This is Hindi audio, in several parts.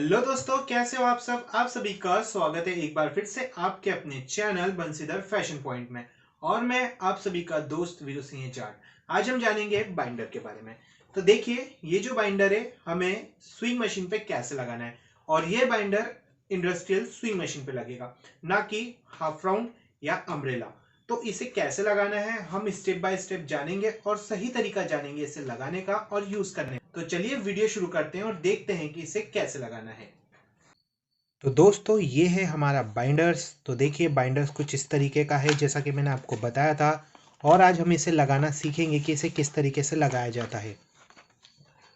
हेलो दोस्तों, कैसे हो आप सब। आप सभी का स्वागत है एक बार फिर से आपके अपने चैनल बंसीधर फैशन पॉइंट में। और मैं आप सभी का दोस्त वीरू सिंह जाट। आज हम जानेंगे बाइंडर के बारे में। तो देखिए, ये जो बाइंडर है हमें स्विंग मशीन पे कैसे लगाना है। और ये बाइंडर इंडस्ट्रियल स्विंग मशीन पे लगेगा, ना कि हाफ राउंड या अम्ब्रेला। तो इसे कैसे लगाना है हम स्टेप बाय स्टेप जानेंगे और सही तरीका जानेंगे इसे लगाने का और यूज करने का। तो चलिए वीडियो शुरू करते हैं और देखते हैं कि इसे कैसे लगाना है। तो दोस्तों, ये है हमारा बाइंडर्स। तो देखिए, बाइंडर्स कुछ इस तरीके का है जैसा कि मैंने आपको बताया था। और आज हम इसे लगाना सीखेंगे कि इसे किस तरीके से लगाया जाता है।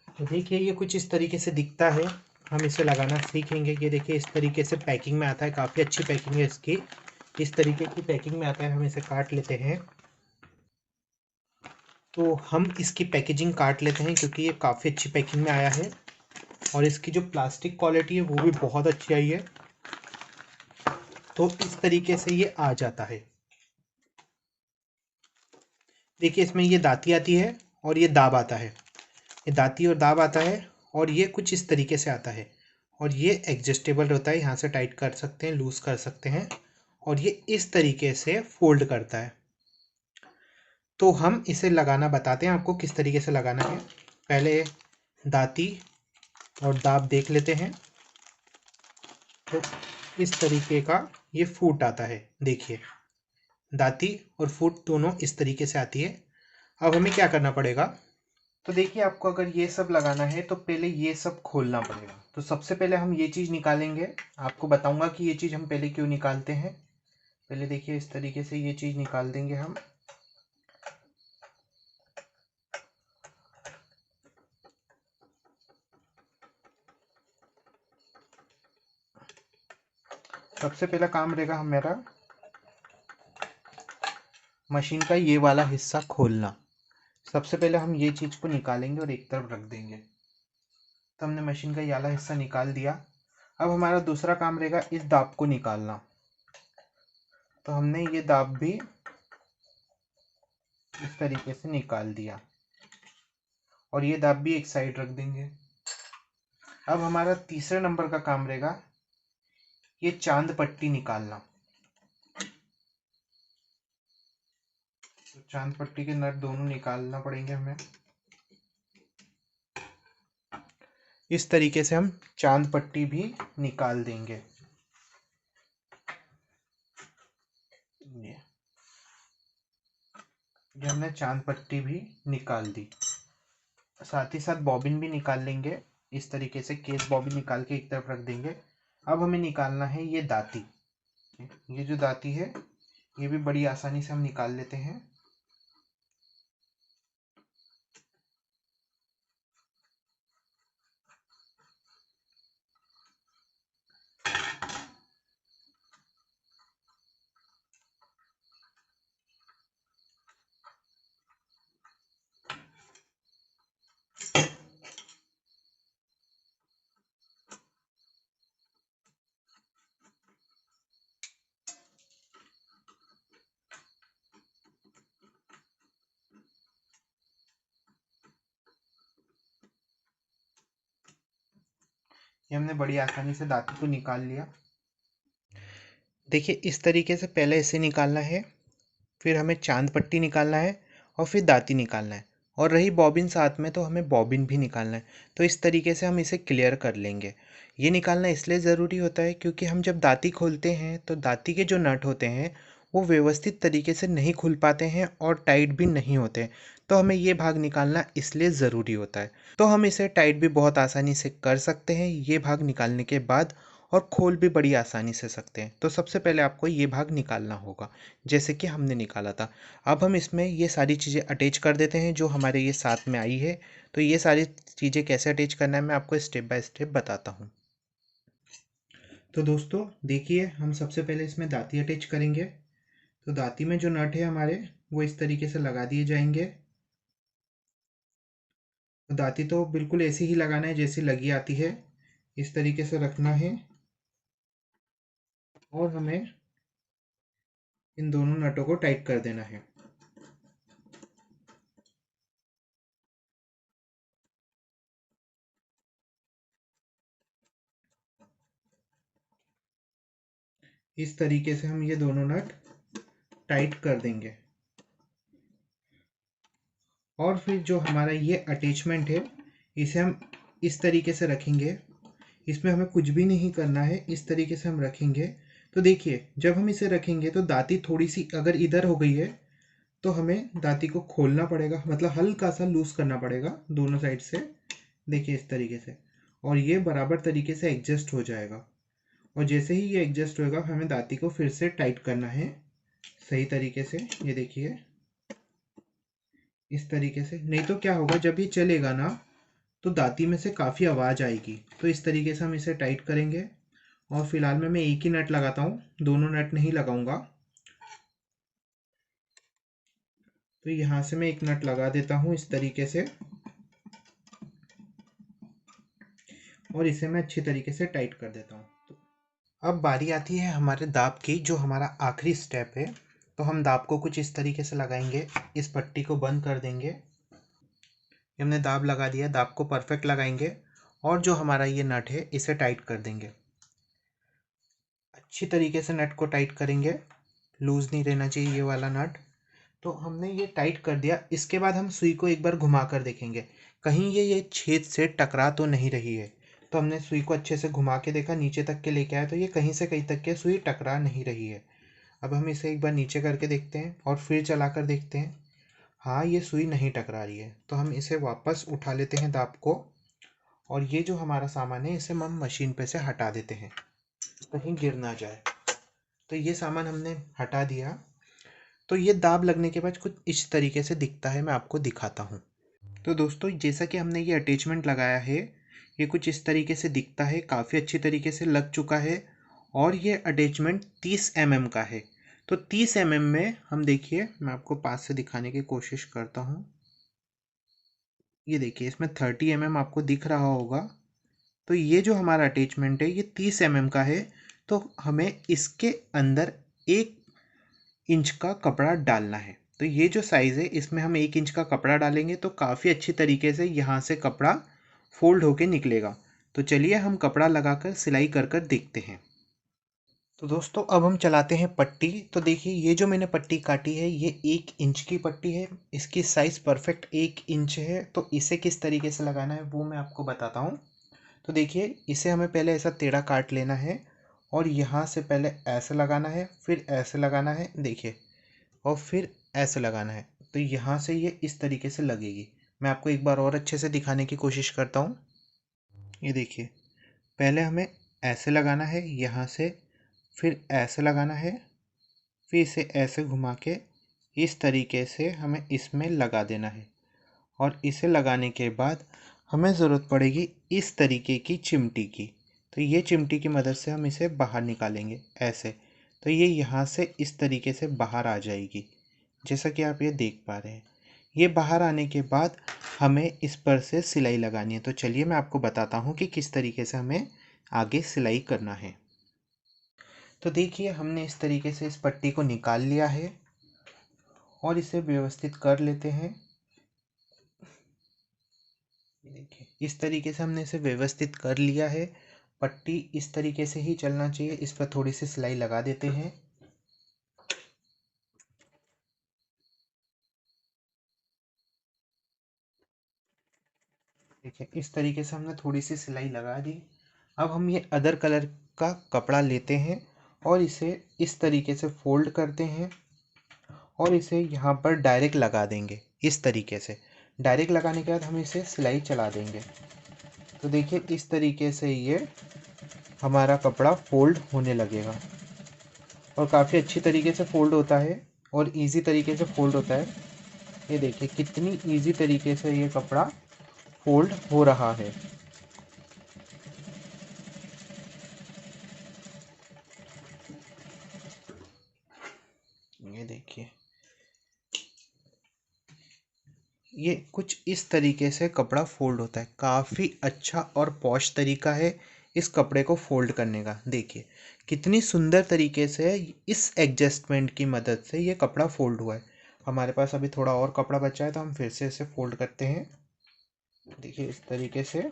तो देखिए, ये कुछ इस तरीके से दिखता है। हम इसे लगाना सीखेंगे। ये देखिए, इस तरीके से पैकिंग में आता है। काफ़ी अच्छी पैकिंग है इसकी। इस तरीके की पैकिंग में आता है। हम इसे काट लेते हैं। तो हम इसकी पैकेजिंग काट लेते हैं क्योंकि ये काफ़ी अच्छी पैकिंग में आया है। और इसकी जो प्लास्टिक क्वालिटी है वो भी बहुत अच्छी आई है। तो इस तरीके से ये आ जाता है। देखिए, इसमें ये दाती आती है और ये दाब आता है। ये दाती और दाब आता है। और ये कुछ इस तरीके से आता है। और ये एडजस्टेबल होता है, यहाँ से टाइट कर सकते हैं, लूज़ कर सकते हैं। और ये इस तरीके से फोल्ड करता है। तो हम इसे लगाना बताते हैं आपको किस तरीके से लगाना है। पहले दाती और दाब देख लेते हैं। तो इस तरीके का ये फूट आता है। देखिए, दाती और फूट दोनों इस तरीके से आती है। अब हमें क्या करना पड़ेगा। तो देखिए, आपको अगर ये सब लगाना है तो पहले ये सब खोलना पड़ेगा। तो सबसे पहले हम ये चीज़ निकालेंगे। आपको बताऊंगा कि ये चीज़ हम पहले क्यों निकालते हैं। पहले देखिए, इस तरीके से ये चीज़ निकाल देंगे हम। सबसे पहला काम रहेगा हमारा मशीन का ये वाला हिस्सा खोलना। सबसे पहले हम ये चीज़ को निकालेंगे और एक तरफ रख देंगे। तो हमने मशीन का ये वाला हिस्सा निकाल दिया। अब हमारा दूसरा काम रहेगा इस दाब को निकालना। तो हमने ये दाब भी इस तरीके से निकाल दिया और ये दाब भी एक साइड रख देंगे। अब हमारा तीसरे नंबर का काम रहेगा ये चांद पट्टी निकालना। तो चांद पट्टी के नट दोनों निकालना पड़ेंगे हमें। इस तरीके से हम चांद पट्टी भी निकाल देंगे। ये हमने चांद पट्टी भी निकाल दी। साथ ही साथ बॉबिन भी निकाल लेंगे। इस तरीके से केस बॉबिन निकाल के एक तरफ रख देंगे। अब हमें निकालना है ये दाती। ये जो दाती है ये भी बड़ी आसानी से हम निकाल लेते हैं। ये हमने बड़ी आसानी से दाती को निकाल लिया। देखिए, इस तरीके से पहले इसे निकालना है, फिर हमें चांद पट्टी निकालना है और फिर दाती निकालना है। और रही बॉबिन साथ में, तो हमें बॉबिन भी निकालना है। तो इस तरीके से हम इसे क्लियर कर लेंगे। ये निकालना इसलिए ज़रूरी होता है क्योंकि हम जब दाती खोलते हैं तो दाती के जो नट होते हैं वो व्यवस्थित तरीके से नहीं खुल पाते हैं और टाइट भी नहीं होते। तो हमें ये भाग निकालना इसलिए ज़रूरी होता है। तो हम इसे टाइट भी बहुत आसानी से कर सकते हैं ये भाग निकालने के बाद, और खोल भी बड़ी आसानी से सकते हैं। तो सबसे पहले आपको ये भाग निकालना होगा जैसे कि हमने निकाला था। अब हम इसमें ये सारी चीज़ें अटैच कर देते हैं जो हमारे ये साथ में आई है। तो ये सारी चीज़ें कैसे अटैच करना है मैं आपको स्टेप बाय स्टेप बताता हूँ। तो दोस्तों देखिए, हम सबसे पहले इसमें दाती अटैच करेंगे। तो दाती में जो नट है हमारे वो इस तरीके से लगा दिए जाएंगे। तो दाती तो बिल्कुल ऐसे ही लगाना है जैसी लगी आती है। इस तरीके से रखना है और हमें इन दोनों नटों को टाइट कर देना है। इस तरीके से हम ये दोनों नट टाइट कर देंगे। और फिर जो हमारा ये अटैचमेंट है इसे हम इस तरीके से रखेंगे। इसमें हमें कुछ भी नहीं करना है, इस तरीके से हम रखेंगे। तो देखिए जब हम इसे रखेंगे तो दाती थोड़ी सी अगर इधर हो गई है तो हमें दाती को खोलना पड़ेगा, मतलब हल्का सा लूज करना पड़ेगा दोनों साइड से। देखिए इस तरीके से, और ये बराबर तरीके से एडजस्ट हो जाएगा। और जैसे ही ये एडजस्ट होगा हमें दाती को फिर से टाइट करना है सही तरीके से। ये देखिए इस तरीके से, नहीं तो क्या होगा जब ये चलेगा ना तो दाती में से काफ़ी आवाज़ आएगी। तो इस तरीके से हम इसे टाइट करेंगे। और फिलहाल में मैं एक ही नट लगाता हूँ, दोनों नट नहीं लगाऊंगा। तो यहाँ से मैं एक नट लगा देता हूँ इस तरीके से, और इसे मैं अच्छी तरीके से टाइट कर देता हूँ। अब बारी आती है हमारे दाब की, जो हमारा आखिरी स्टेप है। तो हम दाब को कुछ इस तरीके से लगाएंगे, इस पट्टी को बंद कर देंगे। हमने दाब लगा दिया, दाब को परफेक्ट लगाएंगे और जो हमारा ये नट है इसे टाइट कर देंगे। अच्छी तरीके से नट को टाइट करेंगे, लूज़ नहीं रहना चाहिए ये वाला नट। तो हमने ये टाइट कर दिया। इसके बाद हम सुई को एक बार घुमा कर देखेंगे कहीं ये छेद से टकरा तो नहीं रही है। तो हमने सुई को अच्छे से घुमा के देखा, नीचे तक के लेके आया तो ये कहीं से कहीं तक के सुई टकरा नहीं रही है। अब हम इसे एक बार नीचे करके देखते हैं और फिर चला कर देखते हैं। हाँ ये सुई नहीं टकरा रही है। तो हम इसे वापस उठा लेते हैं दाब को, और ये जो हमारा सामान है इसे हम मशीन पे से हटा देते हैं, कहीं गिर ना जाए। तो ये सामान हमने हटा दिया। तो ये दाब लगने के बाद कुछ इस तरीके से दिखता है, मैं आपको दिखाता हूँ। तो दोस्तों जैसा कि हमने ये अटैचमेंट लगाया है, ये कुछ इस तरीके से दिखता है, काफ़ी अच्छी तरीके से लग चुका है। और ये अटैचमेंट 30 mm का है। तो 30 mm में हम, देखिए मैं आपको पास से दिखाने की कोशिश करता हूँ। ये देखिए इसमें 30 mm आपको दिख रहा होगा। तो ये जो हमारा अटैचमेंट है ये 30 mm का है। तो हमें इसके अंदर 1 इंच का कपड़ा डालना है। तो ये जो साइज़ है इसमें हम 1 इंच का कपड़ा डालेंगे तो काफ़ी अच्छी तरीके से यहाँ से कपड़ा फोल्ड होके निकलेगा। तो चलिए हम कपड़ा लगाकर सिलाई कर कर देखते हैं। तो दोस्तों अब हम चलाते हैं पट्टी। तो देखिए ये जो मैंने पट्टी काटी है ये 1 इंच की पट्टी है। इसकी साइज़ परफेक्ट 1 इंच है। तो इसे किस तरीके से लगाना है वो मैं आपको बताता हूँ। तो देखिए इसे हमें पहले ऐसा टेढ़ा काट लेना है, और यहाँ से पहले ऐसे लगाना है, फिर ऐसे लगाना है, देखिए, और फिर ऐसे लगाना है। तो यहाँ से ये इस तरीके से लगेगी। मैं आपको एक बार और अच्छे से दिखाने की कोशिश करता हूँ। ये देखिए पहले हमें ऐसे लगाना है यहाँ से, फिर ऐसे लगाना है, फिर इसे ऐसे घुमा के इस तरीके से हमें इसमें लगा देना है। और इसे लगाने के बाद हमें ज़रूरत पड़ेगी इस तरीके की चिमटी की। तो ये चिमटी की मदद से हम इसे बाहर निकालेंगे ऐसे। तो ये यहाँ से इस तरीके से बाहर आ जाएगी, जैसा कि आप ये देख पा रहे हैं। ये बाहर आने के बाद हमें इस पर से सिलाई लगानी है। तो चलिए मैं आपको बताता हूँ कि किस तरीके से हमें आगे सिलाई करना है। तो देखिए हमने इस तरीके से इस पट्टी को निकाल लिया है और इसे व्यवस्थित कर लेते हैं। देखिए इस तरीके से हमने इसे व्यवस्थित कर लिया है। पट्टी इस तरीके से ही चलना चाहिए। इस पर थोड़ी सी सिलाई लगा देते हैं। देखिए इस तरीके से हमने थोड़ी सी सिलाई लगा दी। अब हम ये अदर कलर का कपड़ा लेते हैं और इसे इस तरीके से फोल्ड करते हैं और इसे यहाँ पर डायरेक्ट लगा देंगे। इस तरीके से डायरेक्ट लगाने के बाद हम इसे सिलाई चला देंगे। तो देखिए इस तरीके से ये हमारा कपड़ा फोल्ड होने लगेगा, और काफ़ी अच्छी तरीके से फ़ोल्ड होता है और इजी तरीके से फ़ोल्ड होता है। ये देखिए कितनी इजी तरीके से ये कपड़ा फ़ोल्ड हो रहा है। ये देखिए ये कुछ इस तरीके से कपड़ा फ़ोल्ड होता है। काफ़ी अच्छा और पॉश तरीका है इस कपड़े को फ़ोल्ड करने का। देखिए कितनी सुंदर तरीके से इस एडजस्टमेंट की मदद से ये कपड़ा फ़ोल्ड हुआ है। हमारे पास अभी थोड़ा और कपड़ा बचा है तो हम फिर से इसे फ़ोल्ड करते हैं। देखिए इस तरीके से।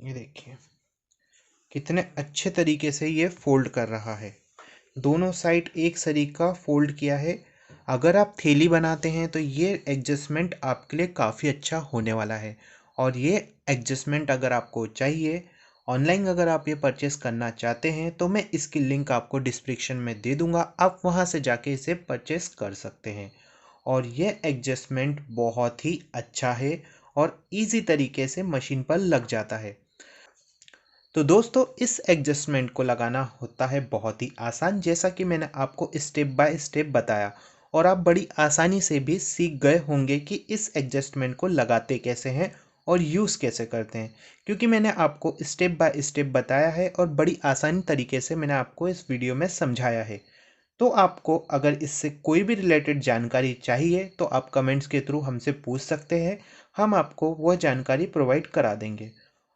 ये देखिए कितने अच्छे तरीके से ये फोल्ड कर रहा है। दोनों साइड एक सरीका फोल्ड किया है। अगर आप थैली बनाते हैं तो ये एडजस्टमेंट आपके लिए काफ़ी अच्छा होने वाला है। और ये एडजस्टमेंट अगर आपको चाहिए ऑनलाइन, अगर आप ये परचेस करना चाहते हैं तो मैं इसकी लिंक आपको डिस्क्रिप्शन में दे दूंगा, आप वहां से जाके इसे परचेस कर सकते हैं। और ये एडजस्टमेंट बहुत ही अच्छा है और इजी तरीके से मशीन पर लग जाता है। तो दोस्तों इस एडजस्टमेंट को लगाना होता है बहुत ही आसान, जैसा कि मैंने आपको स्टेप बाय स्टेप बताया। और आप बड़ी आसानी से भी सीख गए होंगे कि इस एडजस्टमेंट को लगाते कैसे हैं और यूज़ कैसे करते हैं, क्योंकि मैंने आपको स्टेप बाय स्टेप बताया है और बड़ी आसानी तरीके से मैंने आपको इस वीडियो में समझाया है। तो आपको अगर इससे कोई भी रिलेटेड जानकारी चाहिए तो आप कमेंट्स के थ्रू हमसे पूछ सकते हैं, हम आपको वह जानकारी प्रोवाइड करा देंगे।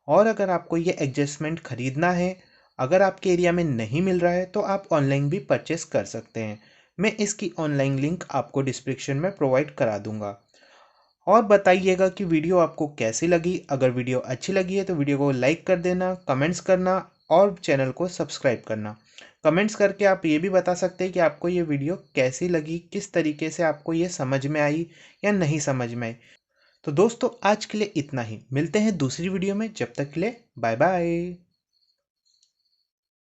और अगर आपको ये एडजस्टमेंट ख़रीदना है, अगर आपके एरिया में नहीं मिल रहा है तो आप ऑनलाइन भी परचेस कर सकते हैं। मैं इसकी ऑनलाइन लिंक आपको डिस्क्रिप्शन में प्रोवाइड करा दूंगा। और बताइएगा कि वीडियो आपको कैसी लगी। अगर वीडियो अच्छी लगी है तो वीडियो को लाइक कर देना, कमेंट्स करना और चैनल को सब्सक्राइब करना। कमेंट्स करके आप ये भी बता सकते हैं कि आपको ये वीडियो कैसी लगी, किस तरीके से आपको ये समझ में आई या नहीं समझ में आई। तो दोस्तों आज के लिए इतना ही, मिलते हैं दूसरी वीडियो में, जब तक के लिए बाय बाय।